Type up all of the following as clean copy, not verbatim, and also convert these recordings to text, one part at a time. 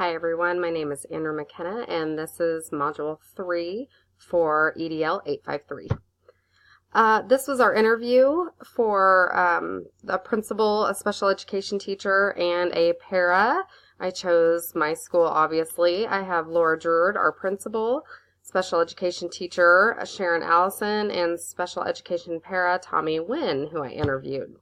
Hi everyone, my name is Andrew McKenna and this is Module 3 for EDL 853. This was our interview for a principal, a special education teacher, and a para. I chose my school, obviously. I have Laura Druid, our principal, special education teacher, Sharon Allison, and special education para, Tommy Wynn, who I interviewed.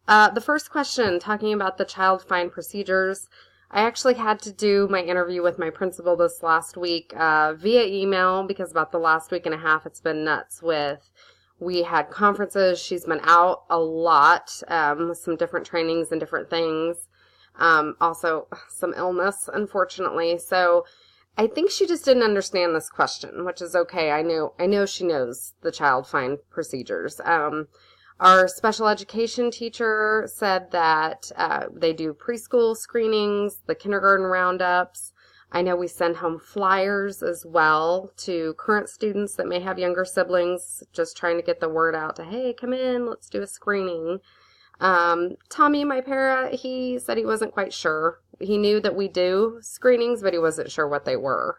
The first question, talking about the child find procedures. I actually had to do my interview with my principal this last week via email because about the last week and a half it's been nuts we had conferences. She's been out a lot with some different trainings and different things. Also some illness, unfortunately. So I think she just didn't understand this question, which is okay. I know she knows the child find procedures. Our special education teacher said that they do preschool screenings, the kindergarten roundups. I know we send home flyers as well to current students that may have younger siblings, just trying to get the word out to, hey, come in, let's do a screening. Tommy, my para, he said he wasn't quite sure. He knew that we do screenings, but he wasn't sure what they were.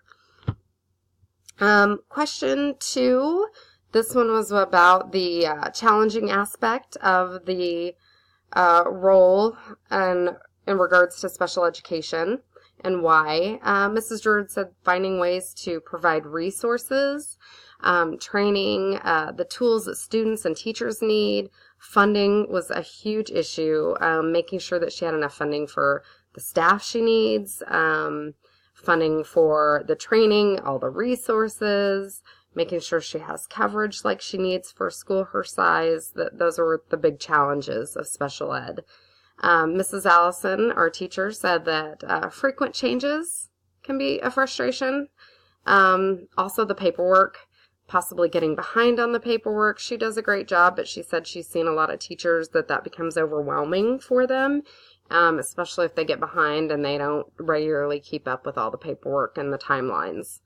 Question 2. This one was about the challenging aspect of the role in regards to special education and why. Mrs. Druid said finding ways to provide resources, training, the tools that students and teachers need. Funding was a huge issue, making sure that she had enough funding for the staff she needs, funding for the training, all the resources, making sure she has coverage like she needs for a school her size. Those are the big challenges of special ed. Mrs. Allison, our teacher, said that frequent changes can be a frustration. Also the paperwork, possibly getting behind on the paperwork. She does a great job, but she said she's seen a lot of teachers that becomes overwhelming for them, especially if they get behind and they don't regularly keep up with all the paperwork and the timelines.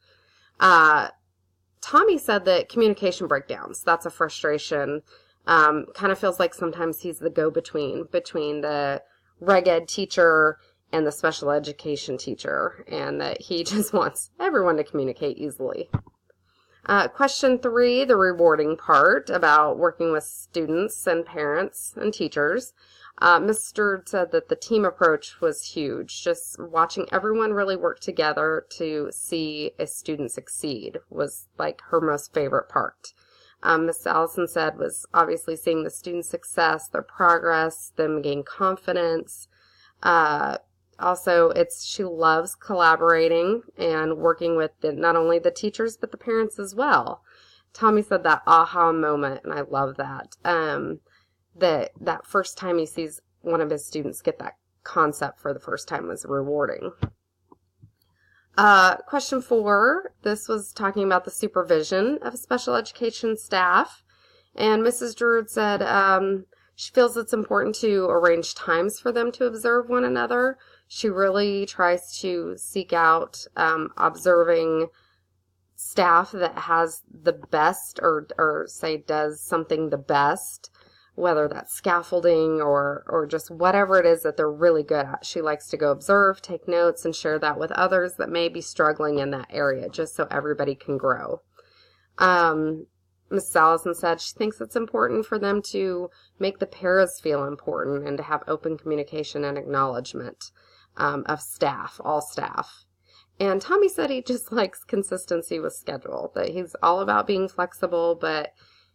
Tommy said that communication breakdowns, that's a frustration. Kind of feels like sometimes he's the go-between between the reg ed teacher and the special education teacher, and that he just wants everyone to communicate easily. Question 3, the rewarding part about working with students and parents and teachers. Mr. said that the team approach was huge. Just watching everyone really work together to see a student succeed was like her most favorite part. Ms. Allison said was obviously seeing the student's success, their progress, them gain confidence. Also, she loves collaborating and working with not only the teachers but the parents as well. Tommy said that aha moment, and I love that. That first time he sees one of his students get that concept for the first time was rewarding. Question 4, this was talking about the supervision of special education staff, and Mrs. Druid said she feels it's important to arrange times for them to observe one another. She really tries to seek out observing staff that has the best or say does something the best, whether that's scaffolding or just whatever it is that they're really good at. She likes to go observe, take notes, and share that with others that may be struggling in that area, just so everybody can grow. Mrs. Allison said she thinks it's important for them to make the paras feel important and to have open communication and acknowledgement of staff, all staff. And Tommy said he just likes consistency with schedule, that he's all about being flexible, but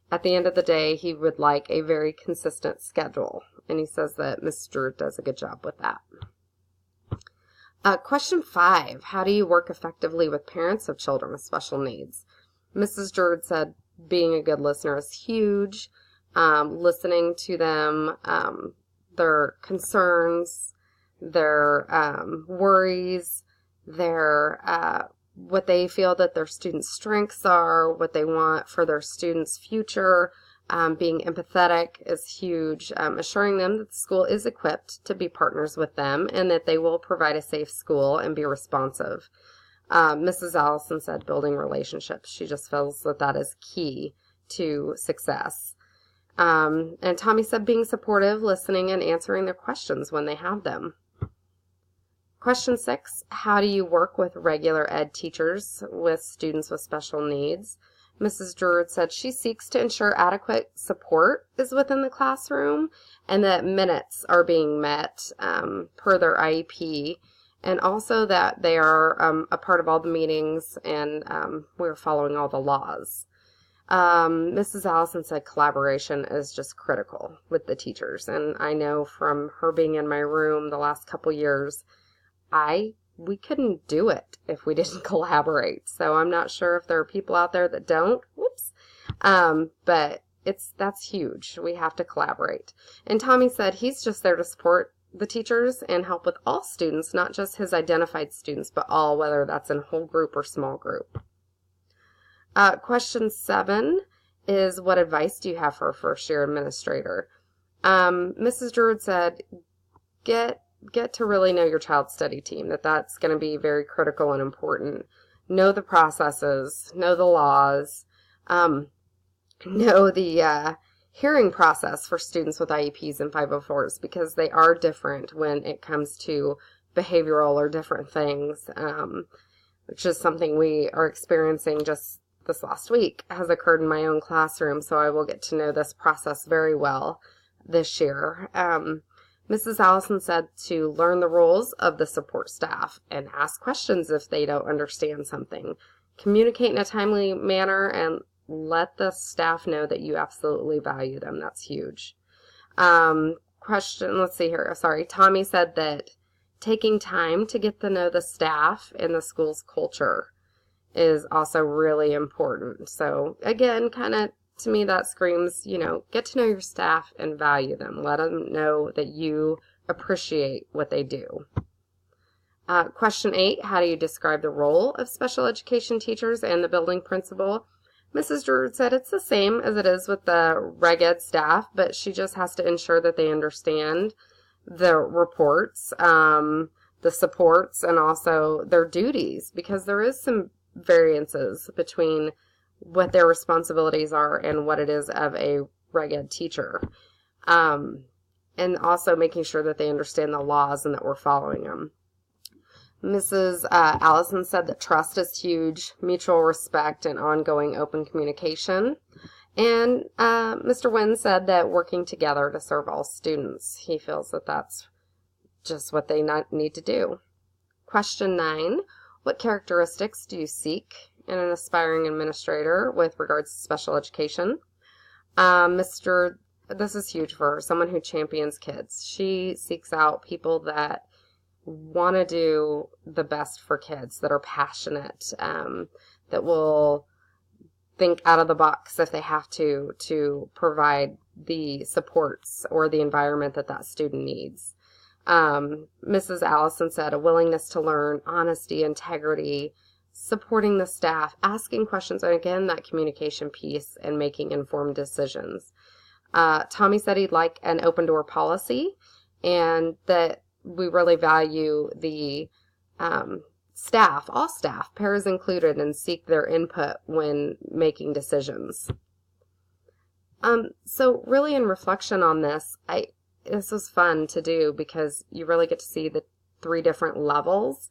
at the end of the day, he would like a very consistent schedule, and he says that Mr. does a good job with that. Question 5, how do you work effectively with parents of children with special needs? Mrs. Druid said being a good listener is huge, listening to them, their concerns, their worries, their what they feel that their students' strengths are, what they want for their students' future. Being empathetic is huge. Assuring them that the school is equipped to be partners with them and that they will provide a safe school and be responsive. Mrs. Allison said building relationships. She just feels that is key to success. And Tommy said being supportive, listening, and answering their questions when they have them. Question 6, how do you work with regular ed teachers with students with special needs? Mrs. Druid said she seeks to ensure adequate support is within the classroom and that minutes are being met per their IEP, and also that they are a part of all the meetings and we're following all the laws. Mrs. Allison said collaboration is just critical with the teachers, and I know from her being in my room the last couple years, we couldn't do it if we didn't collaborate. So I'm not sure if there are people out there that don't. Whoops. But that's huge. We have to collaborate. And Tommy said he's just there to support the teachers and help with all students, not just his identified students, but all, whether that's in whole group or small group. Question 7 is, what advice do you have for a first-year administrator? Mrs. Druid said, get to really know your child's study team, that's going to be very critical and important. Know the processes, know the laws, know the hearing process for students with IEPs and 504s, because they are different when it comes to behavioral or different things, which is something we are experiencing just this last week, has occurred in my own classroom, so I will get to know this process very well this year. Mrs. Allison said to learn the roles of the support staff and ask questions if they don't understand something. Communicate in a timely manner and let the staff know that you absolutely value them. That's huge. Let's see here. Sorry. Tommy said that taking time to get to know the staff and the school's culture is also really important. So again, kind of, to me, that screams, get to know your staff and value them. Let them know that you appreciate what they do. Question 8, how do you describe the role of special education teachers and the building principal? Mrs. Druid said it's the same as it is with the reg ed staff, but she just has to ensure that they understand the reports, the supports, and also their duties, because there is some variances between what their responsibilities are and what it is of a reg ed teacher. And also making sure that they understand the laws and that we're following them. Mrs. Allison said that trust is huge, mutual respect, and ongoing open communication. And Mr. Wynn said that working together to serve all students. He feels that that's just what they need to do. Question 9, what characteristics do you seek in an aspiring administrator with regards to special education? This is huge for her, someone who champions kids. She seeks out people that want to do the best for kids, that are passionate, that will think out of the box if they have to provide the supports or the environment that student needs. Mrs. Allison said a willingness to learn, honesty, integrity, supporting the staff, asking questions, and again, that communication piece and making informed decisions. Tommy said he'd like an open door policy and that we really value the staff, all staff, paras included, and seek their input when making decisions. So really in reflection on this, this was fun to do because you really get to see the 3 different levels.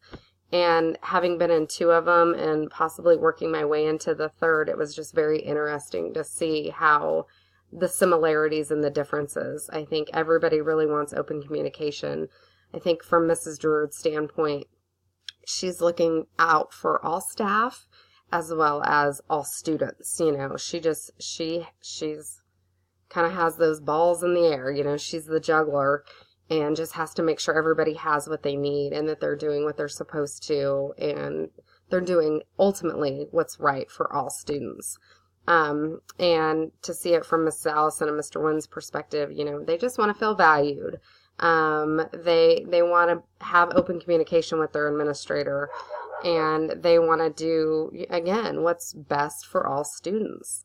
And having been in 2 of them and possibly working my way into the 3rd, it was just very interesting to see how the similarities and the differences. I think everybody really wants open communication. I think from Mrs. Druid's standpoint, she's looking out for all staff as well as all students. She's kind of has those balls in the air. She's the juggler, and just has to make sure everybody has what they need and that they're doing what they're supposed to, and they're doing ultimately what's right for all students. And to see it from Mrs. Allison and Mr. Wynn's perspective, they just want to feel valued. They want to have open communication with their administrator, and they want to do, again, what's best for all students.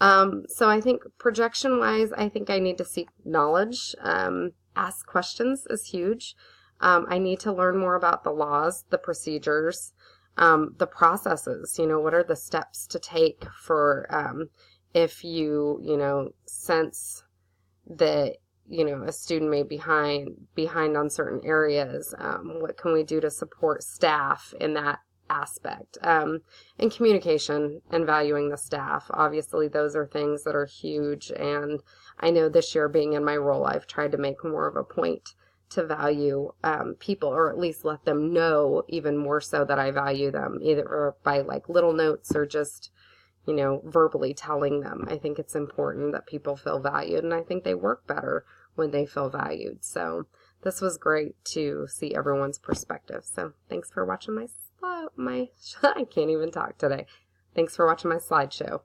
So I think projection-wise, I think I need to seek knowledge. Ask questions is huge. I need to learn more about the laws, the procedures, the processes. What are the steps to take for if you, sense that a student may be behind on certain areas. What can we do to support staff in that aspect? And communication and valuing the staff. Obviously, those are things that are huge. And I know this year, being in my role, I've tried to make more of a point to value people, or at least let them know even more so that I value them, either by like little notes or just verbally telling them. I think it's important that people feel valued, and I think they work better when they feel valued. So this was great to see everyone's perspective. So thanks for watching my I can't even talk today. Thanks for watching my slideshow.